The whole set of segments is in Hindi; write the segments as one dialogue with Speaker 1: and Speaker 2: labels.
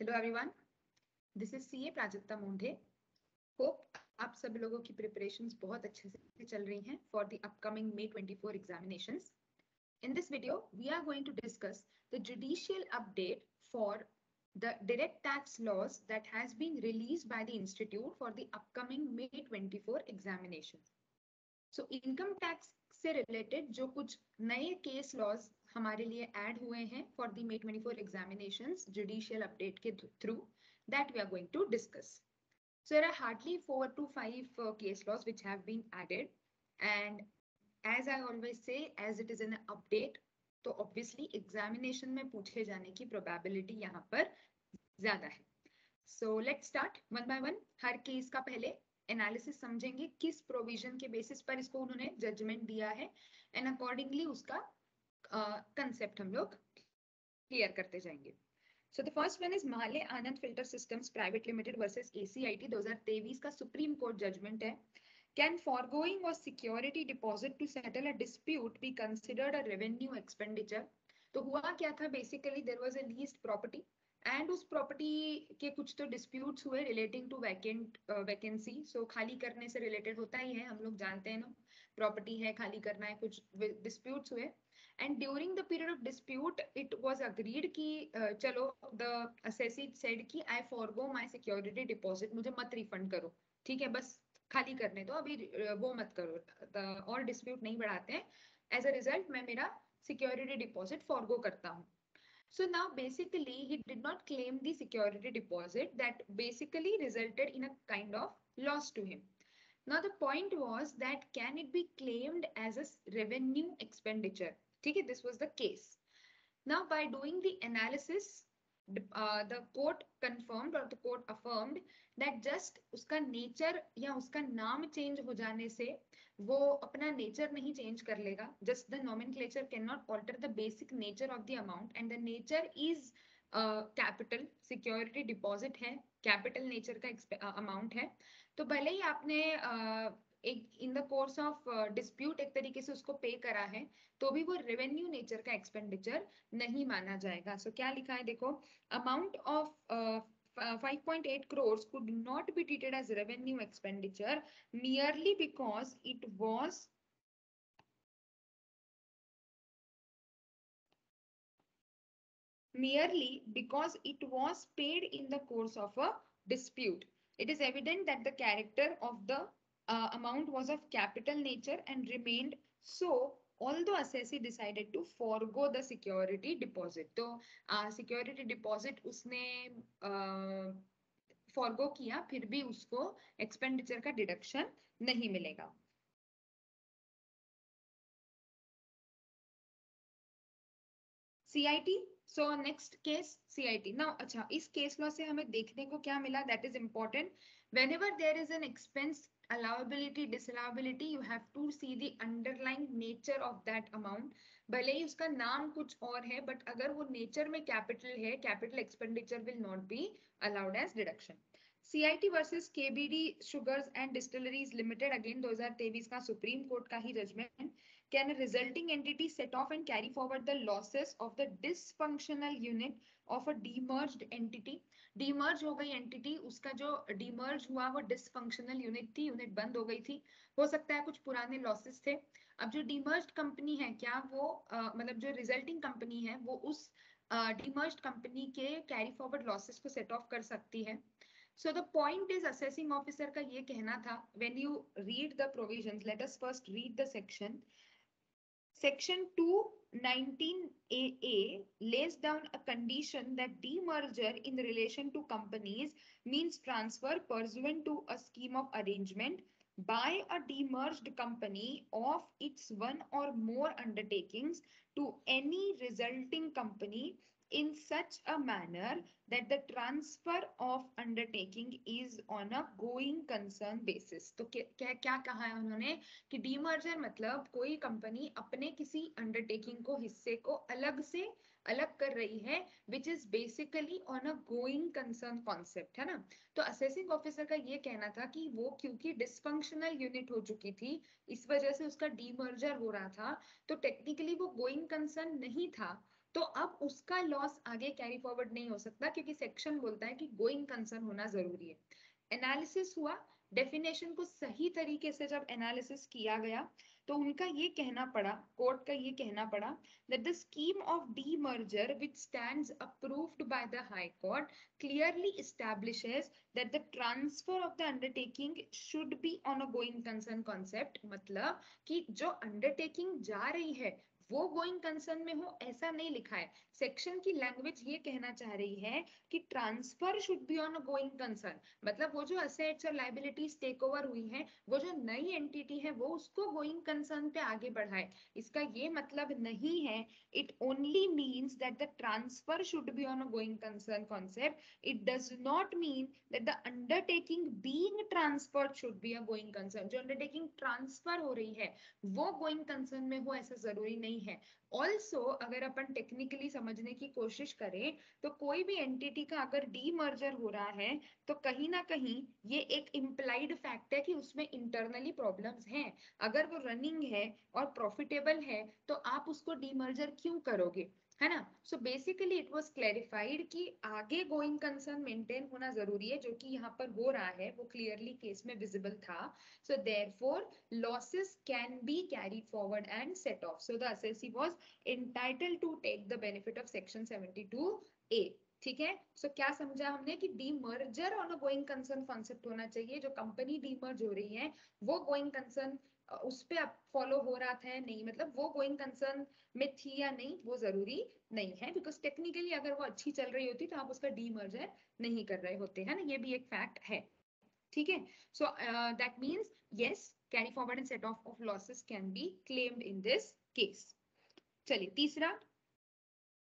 Speaker 1: Hello everyone, this is CA Prajakta Mondhe. Hope आप सब लोगों की प्रिपरेशंस बहुत अच्छे से चल रही हैं for the upcoming May 24 examinations. In this video, we are going to discuss the judicial update for the direct tax laws that has been released by the Institute for the upcoming May 24 examinations. So income tax से रिलेटेड जो कुछ नए केस लॉज हमारे लिए ऐड हुए हैं for the May 24 examinations judicial update के through that we are going to discuss. So there are hardly 4 to 5 case laws which have been added, and as I always say, as it is an update, तो obviously examination में पूछे जाने की probability यहाँ पर ज्यादा है. So let's start one by one. Her case का पहले एनालिसिस समझेंगे किस प्रोविजन के बेसिस पर इसको उन्होंने जजमेंट दिया है एंड अकॉर्डिंगली उसका कंसेप्ट हम लोग क्लियर करते जाएंगे. So the first one is Mahle Anand Filter Systems Private Limited versus ACIT 2023 का सुप्रीम कोर्ट जजमेंट है. Can foregoing or security deposit to settle a dispute be considered a revenue expenditure? तो हुआ क्या था, basically there was a leased property and उस प्रॉपर्टी के कुछ तो डिस्प्यूट्स हुए रिलेटिंग टू वैकेंसी. सो खाली करने से रिलेटेड होता ही है, हम लोग जानते हैं ना, प्रॉपर्टी है, खाली करना है, कुछ डिस्प्यूट्स हुए. And during the period of dispute it was agreed कि चलो द असेसी सेड कि आई फॉरगो माय सिक्योरिटी डिपॉजिट, मुझे मत रिफंड करो, ठीक है, बस खाली करने दो, अभी वो मत करो और डिस्प्यूट नहीं बढ़ाते हैं. एज अ रिजल्ट मैं मेरा सिक्योरिटी डिपॉजिट फॉरगो करता हूँ. So now basically he did not claim the security deposit that basically resulted in a kind of loss to him. Now the point was that can it be claimed as a revenue expenditure? Okay, this was the case. Now by doing the analysis, the court confirmed or the court affirmed that just उसका nature या उसका नाम change हो जाने से वो अपना nature नहीं change कर लेगा. Just the nomenclature cannot alter the basic nature of the amount, and the nature is capital. Security deposit है, capital nature का amount है. तो भले ही आपने एक in the course of dispute एक तरीके से उसको पे करा है, तो भी वो रेवेन्यू नेचर का एक्सपेंडिचर नहीं माना जाएगा. सो क्या लिखा है देखो, amount of 5.8 crores could not be treated as revenue expenditure merely because it was paid in the course of a dispute. It is evident that the character of the amount was of capital nature and remained so, although assessee decided to forego the security deposit. तो security deposit उसने forego किया, फिर भी उसको expenditure का deduction नहीं मिलेगा. CIT. So next case CIT. Now अच्छा, इस case law से हमें देखने को क्या मिला, that is important. Whenever there is an expense allowability disallowability, you have to see the underlying nature of that amount. भले ही उसका नाम कुछ और है, but अगर वो nature में capital है, capital expenditure will not be allowed as deduction. CIT versus KBD Sugars and Distilleries Limited, again 2023 का सुप्रीम कोर्ट का ही judgement. Can a resulting entity set off and carry forward the losses of the dysfunctional unit of a demerged entity? Demerge हो गई entity, उसका जो demerge हुआ वो dysfunctional unit थी, unit बंद हो गई थी, हो सकता है कुछ पुराने losses थे. अब जो demerged company है, क्या वो मतलब जो resulting company है वो उस demerged company के carry forward losses को set off कर सकती है. So the point is assessing officer का ये कहना था, when you read the provisions, let us first read the section. Section 219AA lays down a condition that demerger in relation to companies means transfer pursuant to a scheme of arrangement by a demerged company of its one or more undertakings to any resulting company in such a manner that the transfer of undertaking is on a going concern basis. तो क्या कहा है उन्होंने कि डीमर्जर मतलब कोई कंपनी अपने किसी अंडरटेकिंग को, हिस्से को अलग से अलग कर रही है, which is basically on a going concern concept, है ना. तो असेसिंग ऑफिसर का ये कहना था कि वो क्योंकि डिसफंक्शनल यूनिट हो चुकी थी, इस वजह से उसका डीमर्जर हो रहा था, तो टेक्निकली वो गोइंग कंसर्न नहीं था, तो अब उसका लॉस आगे कैरी फॉरवर्ड नहीं हो सकता, क्योंकि सेक्शन बोलता है कि गोइंग कंसर्न होना जरूरी है। एनालिसिस हुआ, डेफिनेशन को सही तरीके से जब एनालिसिस किया गया तो उनका ये कहना पड़ा, कोर्ट का ये कहना पड़ा that the scheme of demerger which stands approved by the High Court clearly establishes that the transfer of the undertaking should be on a going concern concept। मतलब कि जो अंडरटेकिंग जा रही है वो गोइंग कंसर्न में हो, ऐसा नहीं लिखा है। सेक्शन की लैंग्वेज ये कहना चाह रही है कि transfer should be on a going concern, मतलब वो जो असेट्स और लायबिलिटीज टेक ओवर हुई हैं, वो जो नई एंटिटी है वो उसको गोइंग कंसर्न पे आगे बढ़ाए। इसका ये मतलब नहीं है, it only means that the transfer should be on a going concern concept. It does not mean that the undertaking being transferred should be a going concern। जो undertaking transfer हो रही है वो going concern में हो ऐसा जरूरी नहीं है। ऑल्सो अगर अपन टेक्निकली समझने की कोशिश करें तो कोई भी एंटिटी का अगर डीमर्जर हो रहा है तो कहीं ना कहीं ये एक इम्प्लाइड फैक्ट है कि उसमें इंटरनली प्रॉब्लम्स हैं। अगर वो रनिंग है और प्रॉफिटेबल है तो आप उसको डीमर्जर क्यों करोगे, है ना। So basically it was clarified कि आगे गोइंग कंसर्न मेंटेन होना जरूरी है, जो कि यहाँ पर हो रहा है, वो क्लियरली केस में विजिबल था। So therefore losses can be carried forward and set off. So the assessee was entitled to take the benefit of section 72A। ठीक है, सो क्या समझा हमने कि demerger on a going concern concept होना चाहिए। जो कंपनी डीमर्ज हो रही है वो गोइंग कंसर्न उस पे अब फॉलो हो रहा था या नहीं, मतलब वो गोइंग कंसर्न में थी या नहीं वो जरूरी नहीं है, बिकॉज टेक्निकली अगर वो अच्छी चल रही होती तो आप उसका डीमर्जर नहीं कर रहे होते, है ना। ये भी एक फैक्ट है, ठीक है। So that means yes, carry forward and set of losses can be claimed in this case. चलिए तीसरा,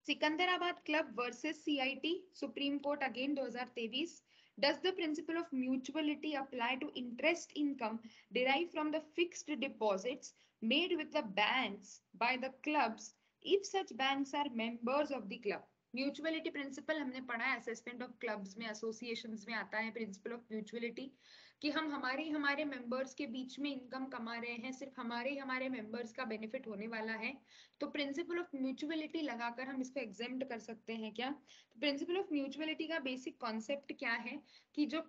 Speaker 1: Secunderabad club versus CIT, supreme court again 2023। Does the principle of mutuality apply to interest income derived from the fixed deposits made with the banks by the clubs if such banks are members of the club? Mutuality principle हमने पढ़ा है असेसमेंट ऑफ क्लब्स में, एसोसिएशंस में आता है प्रिंसिपल ऑफ म्यूचुअलिटी, कि हम हमारे मेंबर्स के बीच में इनकम कमा रहे हैं, सिर्फ हमारे मेंबर्स का बेनिफिट होने वाला है। तो प्रिंसिपल ऑफ म्यूचुअलिटी लगाकर हम इसको एग्जेम्प्ट कर सकते हैं क्या। तो प्रिंसिपल ऑफ म्यूचुअलिटी का बेसिक कॉन्सेप्ट क्या है कि जो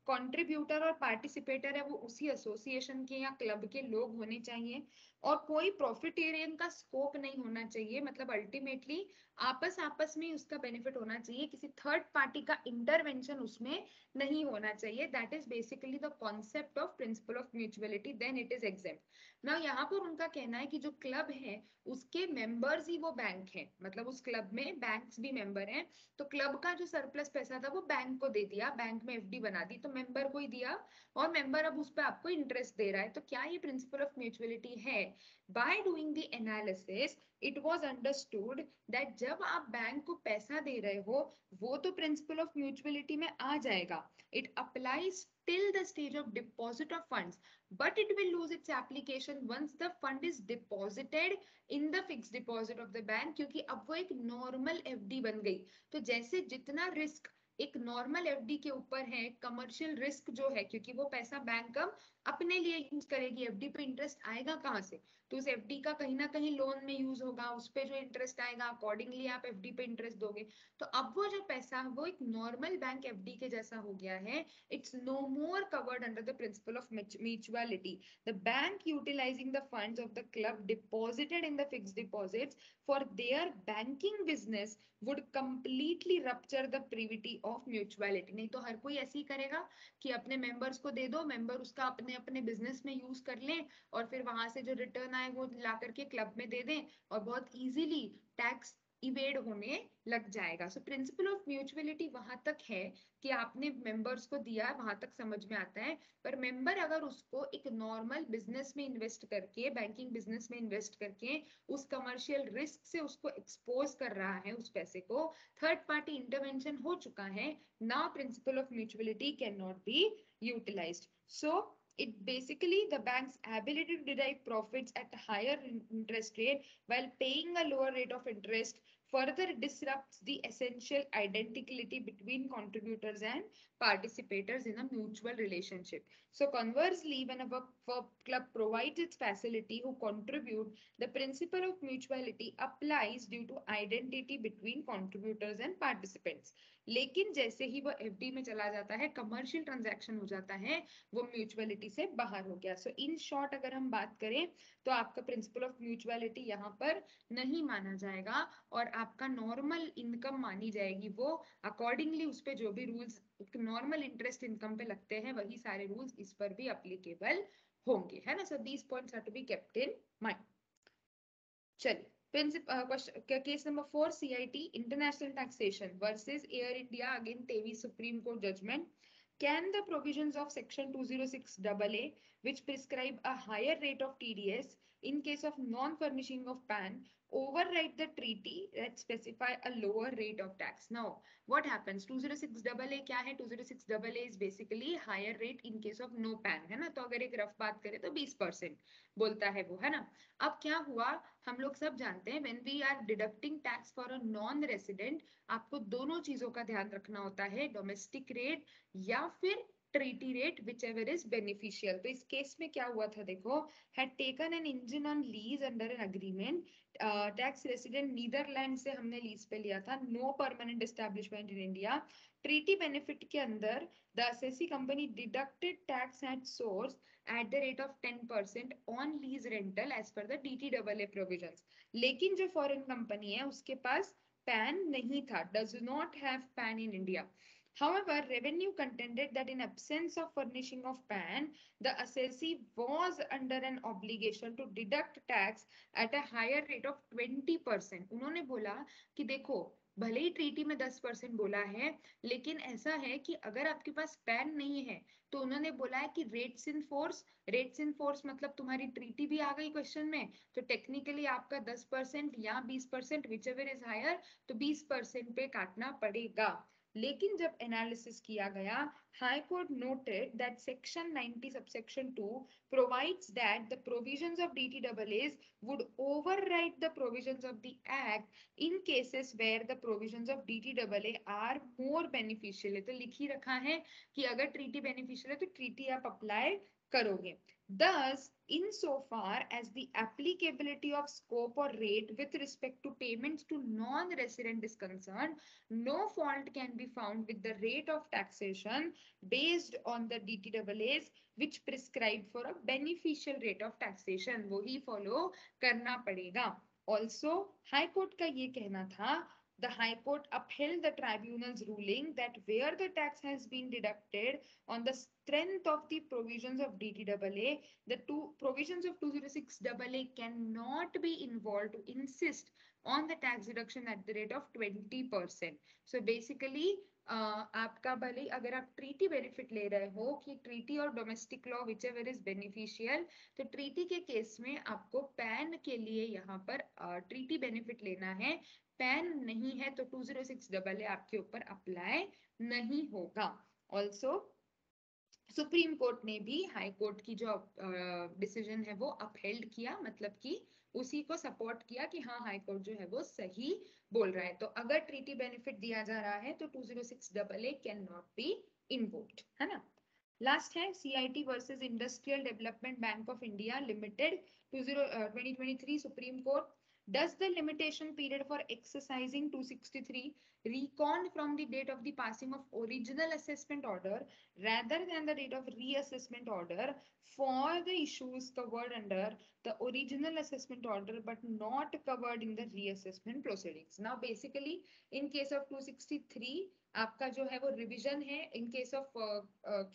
Speaker 1: कंट्रीब्यूटर और पार्टिसिपेटर है वो उसी एसोसिएशन के या क्लब के लोग होने चाहिए, और कोई प्रॉफिटेरियन का स्कोप नहीं होना चाहिए। मतलब अल्टीमेटली आपस में उसका बेनिफिट होना चाहिए, किसी थर्ड पार्टी का इंटरवेंशन उसमें नहीं होना चाहिए। That is basically the concept of principle of mutuality, then it is exempt. Now यहाँ पर उनका कहना है कि जो क्लब है उसके मेंबर्स ही वो बैंक है, मतलब उस क्लब में बैंक्स भी मेंबर हैं। तो क्लब का जो सरप्लस पैसा था वो बैंक को दे दिया, बैंक में एफडी बना दी, तो मेंबर को ही दिया, और मेंबर अब उस पर आपको इंटरेस्ट दे रहा है। तो क्या ये प्रिंसिपल ऑफ म्यूचुअलिटी है। By doing the analysis it was understood that जब आप बैंक को पैसा दे रहे हो वो तो प्रिंसिपल ऑफ म्यूचुअलिटी में आ जाएगा, it applies till the stage of deposit of funds, but it will lose its application once the fund is deposited in the fixed deposit of the bank, क्योंकि अब वो एक नॉर्मल एफडी बन गई। तो जैसे जितना रिस्क एक नॉर्मल एफडी के ऊपर है, कमर्शियल रिस्क जो है, क्योंकि वो पैसा बैंक अब अपने लिए यूज करेगी, एफडी पे इंटरेस्ट आएगा कहाँ से, तो उस एफडी का कहीं ना कहीं लोन में यूज होगा, उस पे जो इंटरेस्ट आएगा अकॉर्डिंगली आप एफडी पे इंटरेस्ट दोगे। तो अब वो जो पैसा वो एक नॉर्मल बैंक एफडी के जैसा हो गया है, it's no more covered under the principle of mutuality. The bank utilizing the funds of the club deposited in the fixed deposits for their banking business would completely rupture the privity of mutuality। नहीं तो हर कोई ऐसे ही करेगा कि अपने मेंबर्स को दे दो, मेंबर उसका अपने अपने बिजनेस में यूज कर लें, और फिर वहां से जो रिटर्न आए वो ला करके क्लब में दे दें, और बहुत इजीली टैक्स इवेड होने लग जाएगा। सो प्रिंसिपल ऑफ म्यूचुअलिटी वहां तक है कि आपने मेंबर्स को दिया, वहां तक समझ में आता है, पर मेंबर अगर उसको एक नॉर्मल बिजनेस में इन्वेस्ट करके, बैंकिंग बिजनेस में इन्वेस्ट करके उस कमर्शियल रिस्क से उसको एक्सपोज कर रहा है, उस पैसे को थर्ड पार्टी इंटरवेंशन हो चुका है, now principle of mutuality can not be utilised. So it basically the bank's ability to derive profits at a higher interest rate while paying a lower rate of interest further disrupts the essential identicality between contributors and participators in a mutual relationship. So conversely, when a work club provides its facility who contribute, the principle of mutuality applies due to identity between contributors and participants. लेकिन जैसे ही वो एफडी में चला जाता है, कमर्शियल ट्रांजैक्शन हो जाता है, वो म्यूचुअलिटी से बाहर हो गया. सो इन शॉर्ट अगर हम बात करें तो आपका प्रिंसिपल ऑफ म्यूचुअलिटी यहाँ पर नहीं माना जाएगा और आपका नॉर्मल इनकम मानी जाएगी. वो अकॉर्डिंगली उस पे जो भी रूल्स नॉर्मल इंटरेस्ट इनकम पे लगते हैं वही सारे रूल्स इस पर भी एप्लीकेबल होंगे, है ना. So these points are to be kept in mind. चलिए, case number 4, CIT international taxation versus Air India again TEVI Supreme Court judgment. Can the provisions of section 206AA which prescribe a higher rate of TDS in case of non-furnishing of PAN override the treaty that specify a lower rate of tax? Now what happens, 206AA क्या है? 206AA is basically higher rate in case of no PAN, है ना. तो अगर एक रफ बात करें तो 20% बोलता है वो, है ना. अब क्या हुआ, हम लोग सब जानते हैं when we are deducting tax for a non resident, आपको दोनों चीजों का ध्यान रखना होता है, डोमेस्टिक रेट या फिर treaty rate, whichever is beneficial. तो इस केस में क्या हुआ था, देखो, had taken an engine on lease under an agreement, tax resident Netherland से हमने लीज पे लिया था, no permanent establishment in India. Treaty benefit के अंदर the assessee company deducted tax at source at the rate of 10% on lease rental as per the DTAA provisions. लेकिन जो फॉरेन कंपनी है उसके पास पैन नहीं था, does not have PAN in India. However, revenue contended that in absence of furnishing of PAN, the assessee was under an obligation to deduct tax at a higher rate of 20%. उन्होंने बोला कि देखो, भले ही ट्रीटी में 10% बोला है, लेकिन ऐसा है कि अगर आपके पास पैन नहीं है तो उन्होंने बोला है कि रेट्स इन फोर्स मतलब तुम्हारी ट्रीटी भी आ गई क्वेश्चन में, तो टेक्निकली आपका 10% या 20% विच एवर इज हायर, तो 20% पे काटना पड़ेगा. लेकिन जब एनालिसिस किया गया, high court noted that section 90 subsection 2 provides that the provisions of DTAAs would override the provisions of the act in cases where the provisions of DTAA are more beneficial. तो लिख ही रखा है कि अगर ट्रीटी बेनिफिशियल है तो ट्रीटी आप अप्लाई करोगे. Thus, insofar as the applicability of scope or rate with respect to payments to non-resident is concerned, no fault can be found with the rate of taxation based on the DTAAs which prescribe for a beneficial rate of taxation. वो ही follow करना पड़ेगा. Also, High Court का ये कहना था, the High Court upheld the tribunal's ruling that where the tax has been deducted on the strength of the provisions of DTAA, the two provisions of 206AA cannot be involved to insist on the tax deduction at the rate of 20%. So basically, आपका भले अगर आप ट्रीटी बेनिफिट ले रहे हो कि ट्रीटी और domestic law which ever is beneficial, तो ट्रीटी के केस में आपको पैन के लिए यहाँ पर ट्रीटी बेनिफिट लेना है. पैन नहीं है तो 206AA आपके ऊपर अप्लाई नहीं होगा. ऑल्सो सुप्रीम कोर्ट ने भी हाई कोर्ट की जो डिसीजन है वो अपहेल्ड किया, मतलब कि उसी को सपोर्ट किया कि हाँ हाई कोर्ट जो है वो सही बोल रहा है. तो अगर ट्रीटी बेनिफिट दिया जा रहा है तो 206AA can not B invoked, है ना. लास्ट है CIT versus industrial development bank of India limited 2023 supreme court. Does the limitation period for exercising 263 reckoned from the date of the passing of original assessment order rather than the date of reassessment order for the issues covered under the original assessment order but not covered in the reassessment proceedings? Now basically in case of 263 आपका जो है वो रिविजन है in case of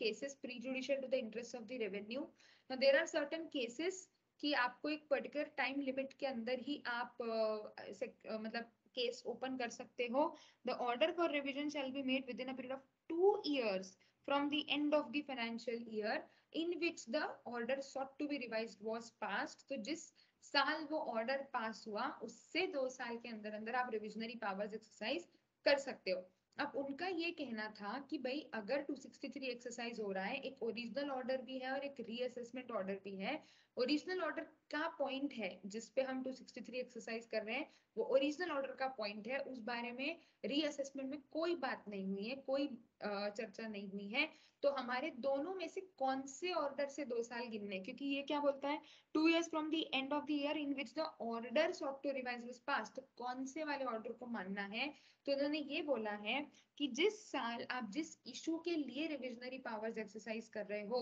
Speaker 1: cases prejudicial to the interest of the revenue. Now there are certain cases कि आपको एक पर्टिकुलर टाइम लिमिट के अंदर ही आप मतलब केस ओपन कर सकते हो. The order for revision shall be made with in a period of 2 years from the end of the financial year in which the order sought to be revised was passed. तो जिस साल वो ऑर्डर पास हुआ उससे 2 साल के अंदर अंदर आप रिविजनरी पावर्स एक्सरसाइज कर सकते हो. अब उनका ये कहना था कि भाई अगर 263 एक्सरसाइज हो रहा है, एक ओरिजिनल ऑर्डर भी है और एक रीअसेसमेंट ऑर्डर भी है, ओरिजिनल ऑर्डर का पॉइंट है जिस पे हम 263 एक्सरसाइज कर रहे हैं, वो ओरिजिनल ऑर्डर का पॉइंट है, उस बारे में रीअसेसमेंट में कोई बात नहीं हुई है, कोई चर्चा नहीं हुई है। तो हमारे दोनों में से कौन से ऑर्डर से 2 साल गिनने, क्योंकि ये क्या बोलता है 2 years from the end of the year in which the order sought to revise was pass, तो कौन से वाले ऑर्डर को मानना है। तो उन्होंने ये बोला है कि जिस साल आप जिस इशू के लिए रिविजनरी पावर्स एक्सरसाइज कर रहे हो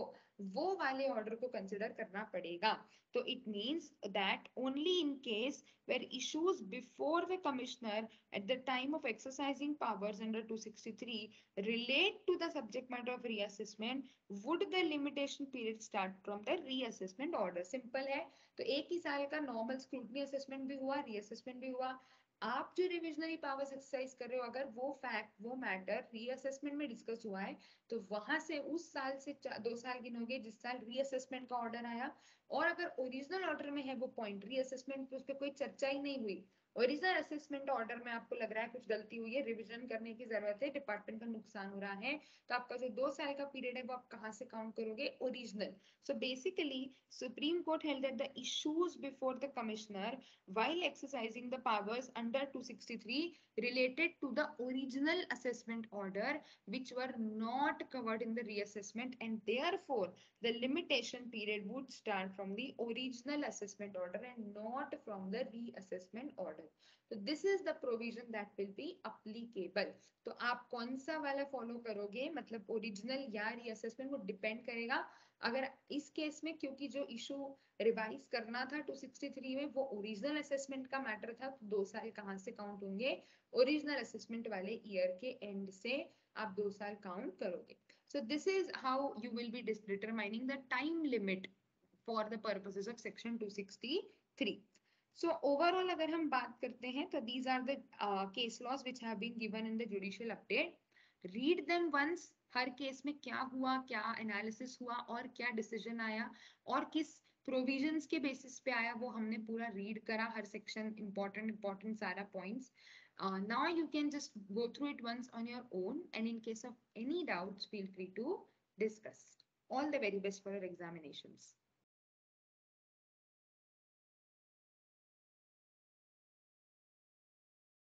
Speaker 1: वो वाले ऑर्डर को कंसिडर करना पड़ेगा। तो it means that only in case where issues before the commissioner at the time of exercising powers under 263 relate to the subject matter of reassessment, would the limitation period start from the reassessment order. Simple है। तो एक ही साल का नॉर्मल स्क्रूटनी असेसमेंट भी हुआ, रीअसेसमेंट भी हुआ। आप जो रिविजनरी पावर्स एक्सरसाइज कर रहे हो, अगर वो फैक्ट वो मैटर रीअसेसमेंट में डिस्कस हुआ है, तो वहां से उस साल से 2 साल गिनोगे जिस साल रीअसेसमेंट का ऑर्डर आया। और अगर ओरिजिनल ऑर्डर में है वो पॉइंट, रीअसेसमेंट पे उस पर कोई चर्चा ही नहीं हुई, ओरिजिनल असेसमेंट ऑर्डर में आपको लग रहा है कुछ गलती हुई है, रिवीजन करने की जरूरत है, डिपार्टमेंट का नुकसान हो रहा है, तो आपका जो 2 साल का पीरियड है वो आप कहाँ से काउंट करोगे, original. So basically supreme court held that the issues before the commissioner while exercising the powers under 263 related to the original assessment order which were not covered in the reassessment, and therefore the limitation period would start from the original assessment order and not from the reassessment order. So this is the provision that will be applicable. तो आप कौन सा वाला फॉलो करोगे, मतलब ओरिजिनल या रीअसेसमेंट, वो डिपेंड करेगा। अगर इस केस में क्योंकि जो इशू रिवाइज करना था 263 में वो ओरिजिनल असेसमेंट का मैटर था, तो 2 साल कहाँ से काउंट होंगे, ओरिजिनल असेसमेंट वाले ईयर के एंड से आप 2 साल काउंट करोगे। So this is how you will be determining the time limit for the purposes of section 263. So overall अगर हम बात करते हैं तो these are the case laws which have been given in the judicial update. Read them once. Her case में क्या हुआ, क्या एनालिसिस हुआ और क्या डिसीजन आया और किस प्रोविजंस के बेसिस पे आया, वो हमने पूरा रीड करा, हर सेक्शन इंपॉर्टेंट सारा points. Now you can just go through it once on your own, and in case of any doubts feel free to discuss. All the very best for your examinations.